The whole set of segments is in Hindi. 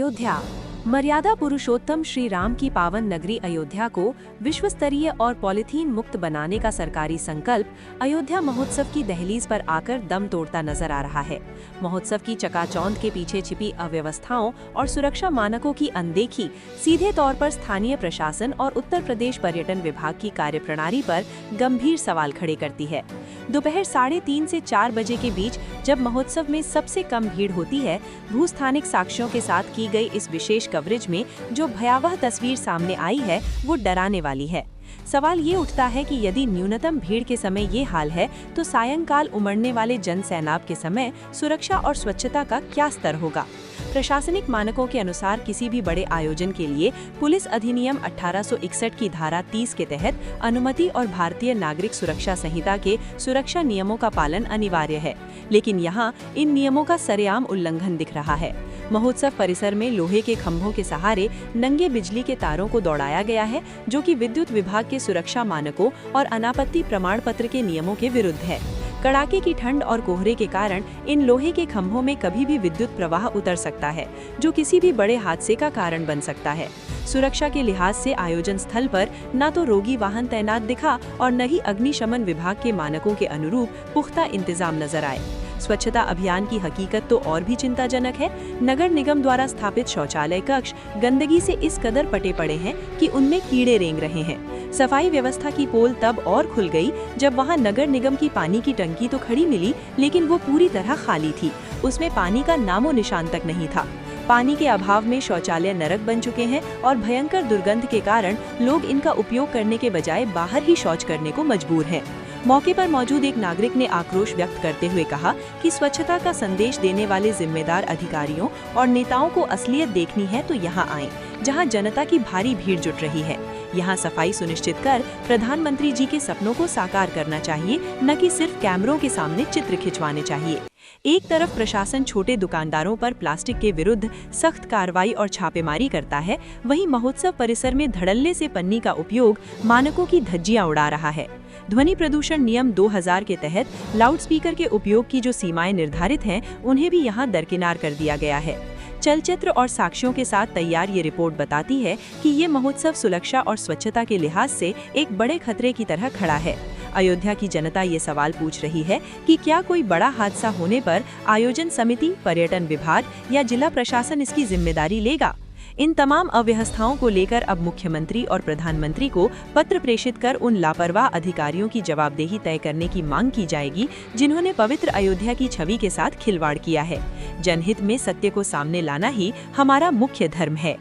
अयोध्या। मर्यादा पुरुषोत्तम श्री राम की पावन नगरी अयोध्या को विश्व स्तरीय और पॉलीथीन मुक्त बनाने का सरकारी संकल्प अयोध्या महोत्सव की दहलीज पर आकर दम तोड़ता नजर आ रहा है। महोत्सव की चकाचौंध के पीछे छिपी अव्यवस्थाओं और सुरक्षा मानकों की अनदेखी सीधे तौर पर स्थानीय प्रशासन और उत्तर प्रदेश पर्यटन विभाग की कार्यप्रणाली पर गंभीर सवाल खड़े करती है। दोपहर 3:30 से 4 बजे के बीच जब महोत्सव में सबसे कम भीड़ होती है, भूस्थानिक साक्ष्यों के साथ की गई इस विशेष कवरेज में जो भयावह तस्वीर सामने आई है वो डराने वाली है। सवाल ये उठता है कि यदि न्यूनतम भीड़ के समय ये हाल है तो सायंकाल उमड़ने वाले जन सैलाब के समय सुरक्षा और स्वच्छता का क्या स्तर होगा। प्रशासनिक मानकों के अनुसार किसी भी बड़े आयोजन के लिए पुलिस अधिनियम 1861 की धारा 30 के तहत अनुमति और भारतीय नागरिक सुरक्षा संहिता के सुरक्षा नियमों का पालन अनिवार्य है, लेकिन यहाँ इन नियमों का सरेआम उल्लंघन दिख रहा है। महोत्सव परिसर में लोहे के खंभों के सहारे नंगे बिजली के तारों को दौड़ाया गया है, जो कि विद्युत विभाग के सुरक्षा मानकों और अनापत्ति प्रमाण पत्र के नियमों के विरुद्ध है। कड़ाके की ठंड और कोहरे के कारण इन लोहे के खंभों में कभी भी विद्युत प्रवाह उतर सकता है, जो किसी भी बड़े हादसे का कारण बन सकता है। सुरक्षा के लिहाज से आयोजन स्थल पर न तो रोगी वाहन तैनात दिखा और न ही अग्निशमन विभाग के मानकों के अनुरूप पुख्ता इंतजाम नजर आए। स्वच्छता अभियान की हकीकत तो और भी चिंताजनक है। नगर निगम द्वारा स्थापित शौचालय कक्ष गंदगी से इस कदर पटे पड़े हैं कि उनमें कीड़े रेंग रहे हैं। सफाई व्यवस्था की पोल तब और खुल गई जब वहां नगर निगम की पानी की टंकी तो खड़ी मिली, लेकिन वो पूरी तरह खाली थी। उसमें पानी का नामो निशान तक नहीं था। पानी के अभाव में शौचालय नरक बन चुके हैं और भयंकर दुर्गंध के कारण लोग इनका उपयोग करने के बजाय बाहर ही शौच करने को मजबूर हैं। मौके पर मौजूद एक नागरिक ने आक्रोश व्यक्त करते हुए कहा कि स्वच्छता का संदेश देने वाले जिम्मेदार अधिकारियों और नेताओं को असलियत देखनी है तो यहाँ आएं, जहाँ जनता की भारी भीड़ जुट रही है। यहाँ सफाई सुनिश्चित कर प्रधानमंत्री जी के सपनों को साकार करना चाहिए, न कि सिर्फ कैमरों के सामने चित्र खिंचवाने चाहिए। एक तरफ प्रशासन छोटे दुकानदारों पर प्लास्टिक के विरुद्ध सख्त कार्रवाई और छापेमारी करता है, वहीं महोत्सव परिसर में धड़ल्ले से पन्नी का उपयोग मानकों की धज्जियां उड़ा रहा है। ध्वनि प्रदूषण नियम 2000 के तहत लाउडस्पीकर के उपयोग की जो सीमाएं निर्धारित हैं, उन्हें भी यहां दरकिनार कर दिया गया है। चलचित्र और साक्ष्यों के साथ तैयार ये रिपोर्ट बताती है कि ये महोत्सव सुरक्षा और स्वच्छता के लिहाज से एक बड़े खतरे की तरह खड़ा है। अयोध्या की जनता ये सवाल पूछ रही है कि क्या कोई बड़ा हादसा होने पर आयोजन समिति, पर्यटन विभाग या जिला प्रशासन इसकी जिम्मेदारी लेगा। इन तमाम अव्यवस्थाओं को लेकर अब मुख्यमंत्री और प्रधानमंत्री को पत्र प्रेषित कर उन लापरवाह अधिकारियों की जवाबदेही तय करने की मांग की जाएगी, जिन्होंने पवित्र अयोध्या की छवि के साथ खिलवाड़ किया है। जनहित में सत्य को सामने लाना ही हमारा मुख्य धर्म है।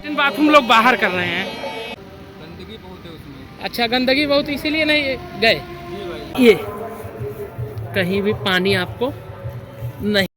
बाथरूम लोग बाहर कर रहे हैं, गंदगी बहुत है उसमें। अच्छा, गंदगी बहुत इसीलिए नहीं गए। ये कहीं भी पानी आपको नहीं